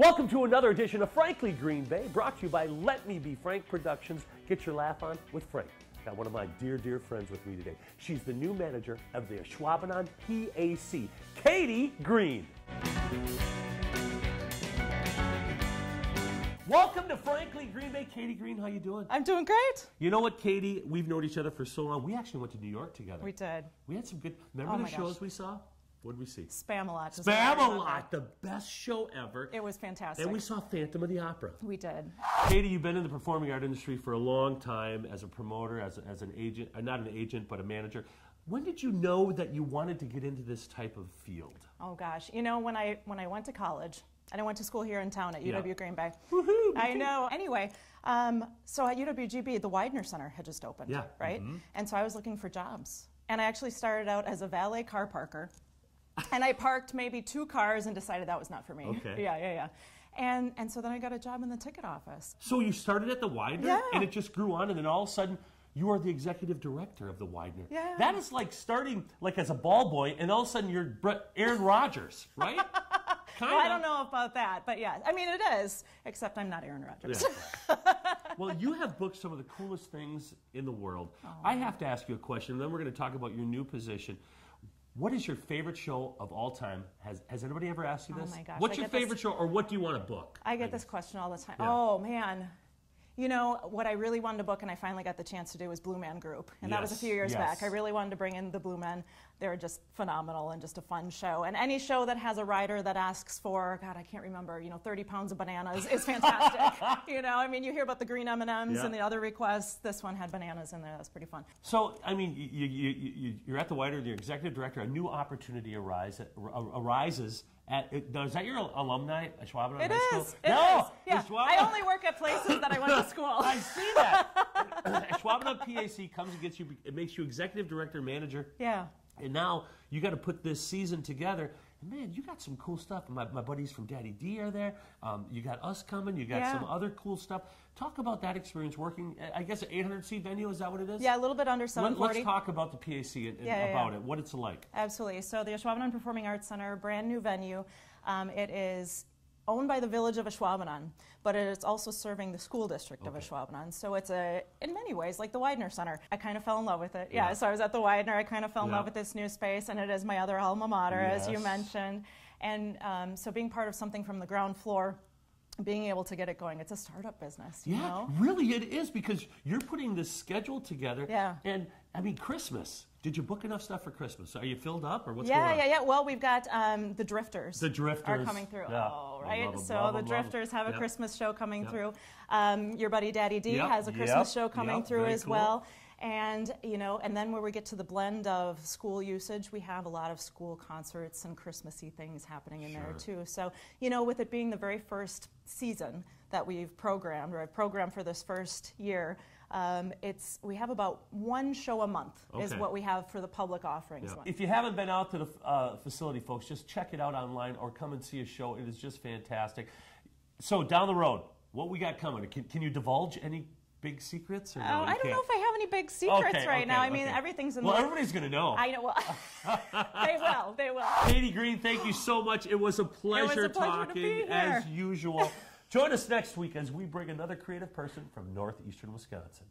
Welcome to another edition of Frankly Green Bay, brought to you by Let Me Be Frank Productions. Get your laugh on with Frank. Got one of my dear friends with me today. She's the new manager of the Ashwaubenon PAC, Katie Green. Welcome to Frankly Green Bay. Katie Green, how you doing? I'm doing great. You know what, Katie? We've known each other for so long. We actually went to New York together. We did. We had some good, remember the shows we saw? What did we see? Spamalot. Spamalot, the best show ever. It was fantastic. And we saw Phantom of the Opera. We did. Katie, you've been in the performing art industry for a long time as a promoter, as an agent, not an agent, but a manager. When did you know that you wanted to get into this type of field? Oh gosh, you know, when I went to college, and I went to school here in town at UW Green Bay. Woohoo! I know. Anyway, so at UWGB, the Widener Center had just opened, right? Mm-hmm. And so I was looking for jobs. And I actually started out as a valet car parker. And I parked maybe 2 cars and decided that was not for me. Okay. Yeah. And so then I got a job in the ticket office. So you started at the Widener, Yeah. and it just grew on, and then all of a sudden, you are the executive director of the Widener. Yeah. That is like starting like as a ball boy, and all of a sudden you're Aaron Rodgers, right? Well, I don't know about that, but yeah. I mean, it is, except I'm not Aaron Rodgers. Yeah. Well, you have booked some of the coolest things in the world. Oh. I have to ask you a question, and then we're going to talk about your new position. What is your favorite show of all time? Has anybody ever asked you this? Oh my gosh. What's your favorite show, or what do you want to book? I get this question all the time. Yeah. Oh, man. You know, what I really wanted to book, and I finally got the chance to do, was Blue Man Group. And that was a few years back. I really wanted to bring in the Blue Men. They're just phenomenal and just a fun show. And any show that has a writer that asks for, God, I can't remember, 30 pounds of bananas is fantastic. I mean, you hear about the green M&Ms and the other requests. This one had bananas in there. That's pretty fun. So, I mean, you're at the Widener, you're executive director. A new opportunity arises. Now, is that your alumni at Ashwaubenon High School? It is. Yeah. Ashwaubenon. I only work at places that I went to school. I see that. Ashwaubenon PAC comes and gets you. It makes you executive director, manager. Yeah. And now you got to put this season together. And man, you got some cool stuff. My buddies from Daddy D are there. You got us coming. You got some other cool stuff. Talk about that experience working. I guess an 800-seat venue. Is that what it is? Yeah, a little bit under 740. Let's talk about the PAC and about it. What it's like. Absolutely. So the Ashwaubenon Performing Arts Center, brand new venue. It is owned by the Village of Ashwaubenon, but it is also serving the school district of Ashwaubenon. So it's in many ways, like the Widener Center. I kind of fell in love with it. Yeah, so I was at the Widener. I kind of fell in love with this new space, and it is my other alma mater, as you mentioned. And so being part of something from the ground floor, being able to get it going, it's a startup business, you know? Really it is, because you're putting this schedule together. Yeah. And, I mean, Christmas. Did you book enough stuff for Christmas? Are you filled up, or what's going on? Yeah. Well, we've got the Drifters. The Drifters are coming through. Yeah. Oh, right? Love them, so love the them, Drifters have a Christmas show coming through. Your buddy Daddy D has a Yep. Christmas show coming through Very as cool. well. And, and then where we get to the blend of school usage, we have a lot of school concerts and Christmassy things happening in there too. So, with it being the very first season that we've programmed, or I've programmed for this first year, we have about 1 show a month is what we have for the public offerings. If you haven't been out to the facility, folks, just check it out online or come and see a show. It is just fantastic. So down the road, what we got coming? Can you divulge any big secrets? Or no, I don't know if I have any big secrets right now. I mean, everything's in the... Well, everybody's going to know. I know. Well, they will. Katie Green, thank you so much. It was a pleasure talking, as usual. Join us next week as we bring another creative person from northeastern Wisconsin.